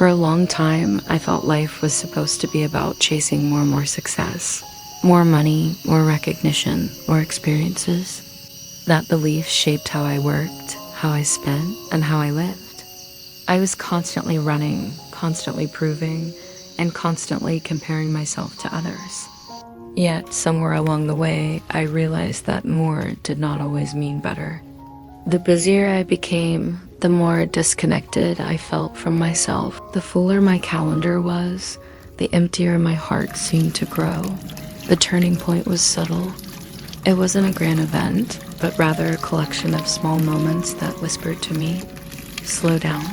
For a long time, I thought life was supposed to be about chasing more and more success, more money, more recognition, more experiences. That belief shaped how I worked, how I spent, and how I lived. I was constantly running, constantly proving, and constantly comparing myself to others. Yet, somewhere along the way, I realized that more did not always mean better. The busier I became, the more disconnected I felt from myself. The fuller my calendar was, the emptier my heart seemed to grow. The turning point was subtle. It wasn't a grand event, but rather a collection of small moments that whispered to me, "Slow down."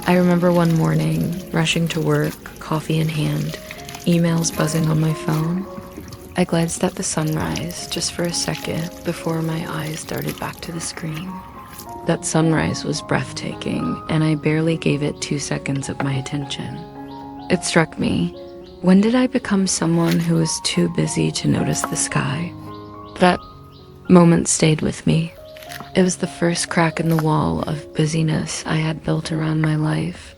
I remember one morning, rushing to work, coffee in hand, emails buzzing on my phone. I glanced at the sunrise just for a second before my eyes darted back to the screen. That sunrise was breathtaking, and I barely gave it 2 seconds of my attention. It struck me, when did I become someone who was too busy to notice the sky? That moment stayed with me. It was the first crack in the wall of busyness I had built around my life.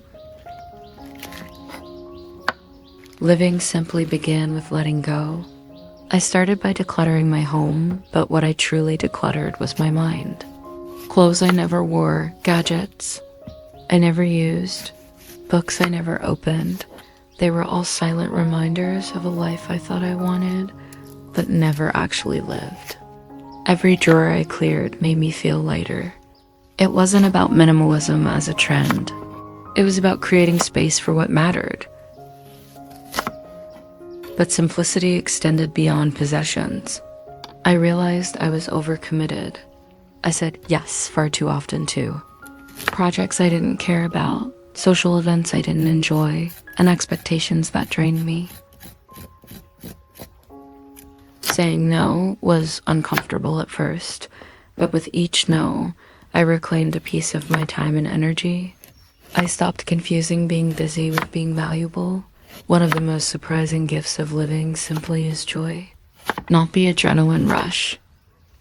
Living simply began with letting go. I started by decluttering my home, but what I truly decluttered was my mind. Clothes I never wore, gadgets I never used, books I never opened. They were all silent reminders of a life I thought I wanted, but never actually lived. Every drawer I cleared made me feel lighter. It wasn't about minimalism as a trend. It was about creating space for what mattered. But simplicity extended beyond possessions. I realized I was overcommitted. I said yes far too often too. Projects I didn't care about, social events I didn't enjoy, and expectations that drained me. Saying no was uncomfortable at first, but with each no, I reclaimed a piece of my time and energy. I stopped confusing being busy with being valuable. One of the most surprising gifts of living simply is joy. Not the adrenaline rush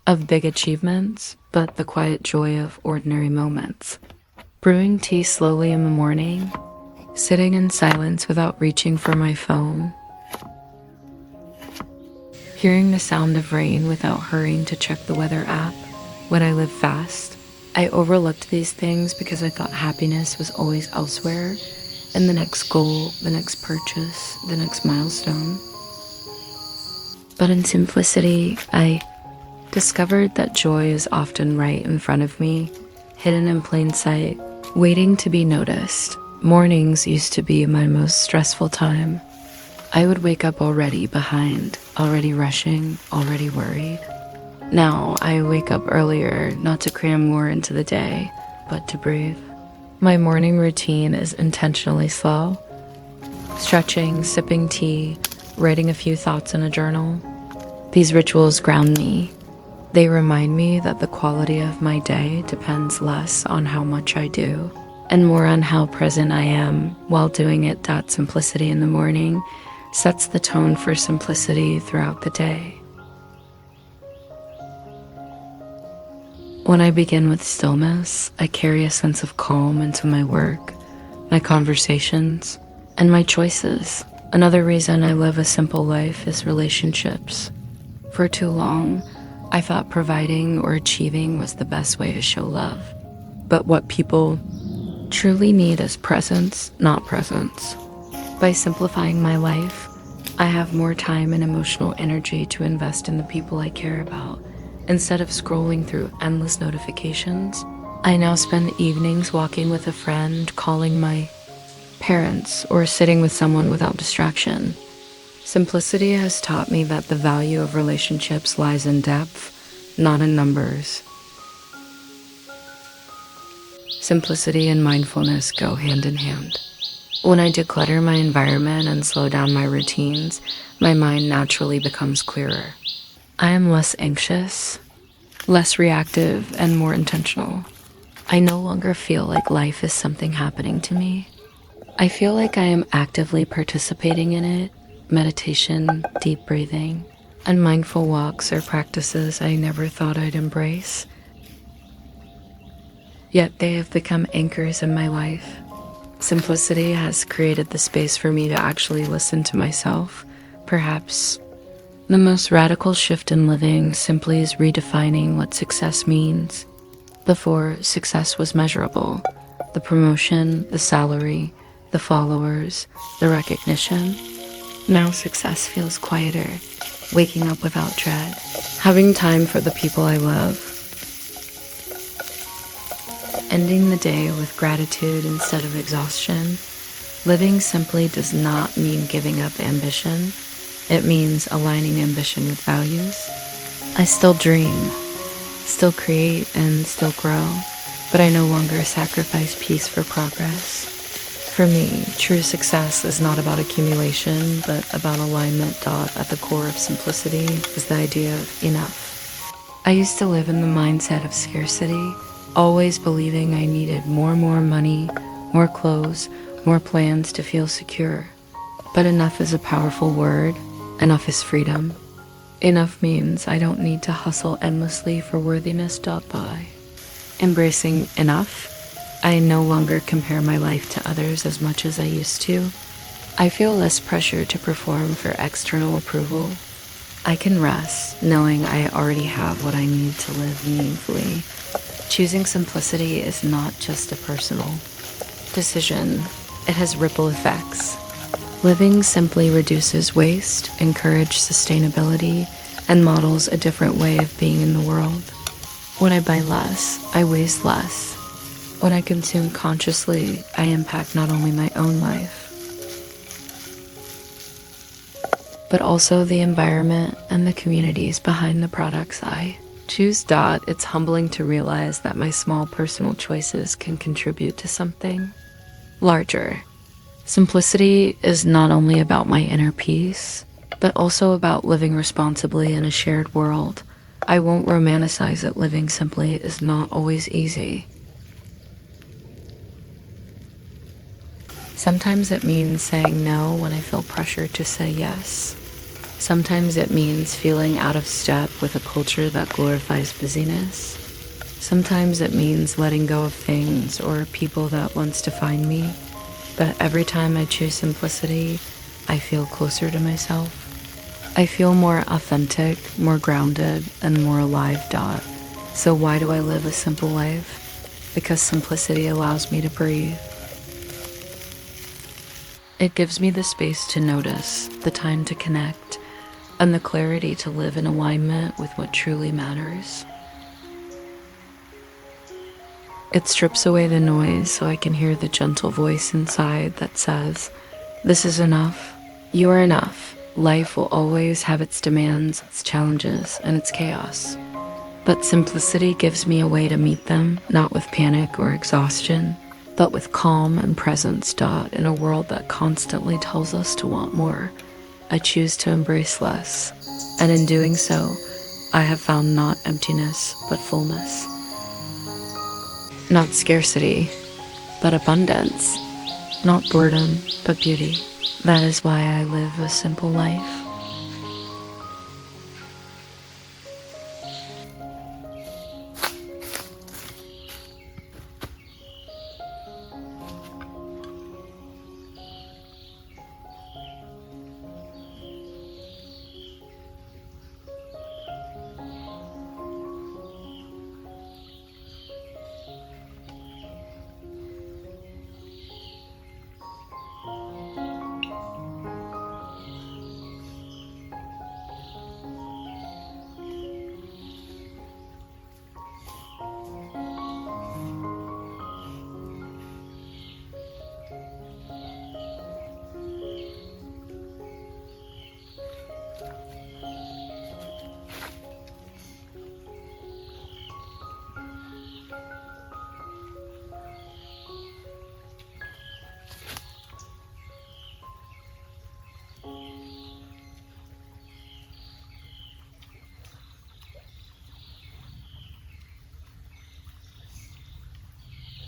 of big achievements, but the quiet joy of ordinary moments. Brewing tea slowly in the morning, sitting in silence without reaching for my phone, hearing the sound of rain without hurrying to check the weather app. When I lived fast, I overlooked these things because I thought happiness was always elsewhere, in the next goal, the next purchase, the next milestone. But in simplicity, I discovered that joy is often right in front of me, hidden in plain sight, waiting to be noticed. Mornings used to be my most stressful time. I would wake up already behind, already rushing, already worried. Now I wake up earlier, not to cram more into the day, but to breathe. My morning routine is intentionally slow. Stretching, sipping tea, writing a few thoughts in a journal. These rituals ground me. They remind me that the quality of my day depends less on how much I do, and more on how present I am while doing it. That simplicity in the morning sets the tone for simplicity throughout the day. When I begin with stillness, I carry a sense of calm into my work, my conversations, and my choices. Another reason I live a simple life is relationships. For too long, I thought providing or achieving was the best way to show love. But what people truly need is presence, not presence. By simplifying my life, I have more time and emotional energy to invest in the people I care about. Instead of scrolling through endless notifications, I now spend evenings walking with a friend, calling my parents, or sitting with someone without distraction. Simplicity has taught me that the value of relationships lies in depth, not in numbers. Simplicity and mindfulness go hand in hand. When I declutter my environment and slow down my routines, my mind naturally becomes clearer. I am less anxious, less reactive, and more intentional. I no longer feel like life is something happening to me. I feel like I am actively participating in it. Meditation, deep breathing, and mindful walks are practices I never thought I'd embrace. Yet they have become anchors in my life. Simplicity has created the space for me to actually listen to myself. Perhaps the most radical shift in living simply is redefining what success means. Before, success was measurable: the promotion, the salary, the followers, the recognition. Now success feels quieter: waking up without dread, having time for the people I love, ending the day with gratitude instead of exhaustion. Living simply does not mean giving up ambition. It means aligning ambition with values. I still dream, still create, and still grow, but I no longer sacrifice peace for progress. For me, true success is not about accumulation, but about alignment. At the core of simplicity is the idea of enough. I used to live in the mindset of scarcity, always believing I needed more money, more clothes, more plans to feel secure. But enough is a powerful word. Enough is freedom. Enough means I don't need to hustle endlessly for worthiness. By embracing enough, I no longer compare my life to others as much as I used to. I feel less pressure to perform for external approval. I can rest knowing I already have what I need to live meaningfully. Choosing simplicity is not just a personal decision, it has ripple effects. Living simply reduces waste, encourages sustainability, and models a different way of being in the world. When I buy less, I waste less. When I consume consciously, I impact not only my own life, but also the environment and the communities behind the products I choose. It's humbling to realize that my small personal choices can contribute to something larger. Simplicity is not only about my inner peace, but also about living responsibly in a shared world. I won't romanticize it. Living simply is not always easy. Sometimes it means saying no when I feel pressure to say yes. Sometimes it means feeling out of step with a culture that glorifies busyness. Sometimes it means letting go of things or people that once defined me. But every time I choose simplicity, I feel closer to myself. I feel more authentic, more grounded, and more alive. So why do I live a simple life? Because simplicity allows me to breathe. It gives me the space to notice, the time to connect, and the clarity to live in alignment with what truly matters. It strips away the noise so I can hear the gentle voice inside that says, "This is enough. You are enough." Life will always have its demands, its challenges, and its chaos. But simplicity gives me a way to meet them, not with panic or exhaustion, but with calm and presence. In a world that constantly tells us to want more, I choose to embrace less. And in doing so, I have found not emptiness, but fullness. Not scarcity, but abundance. Not boredom, but beauty. That is why I live a simple life.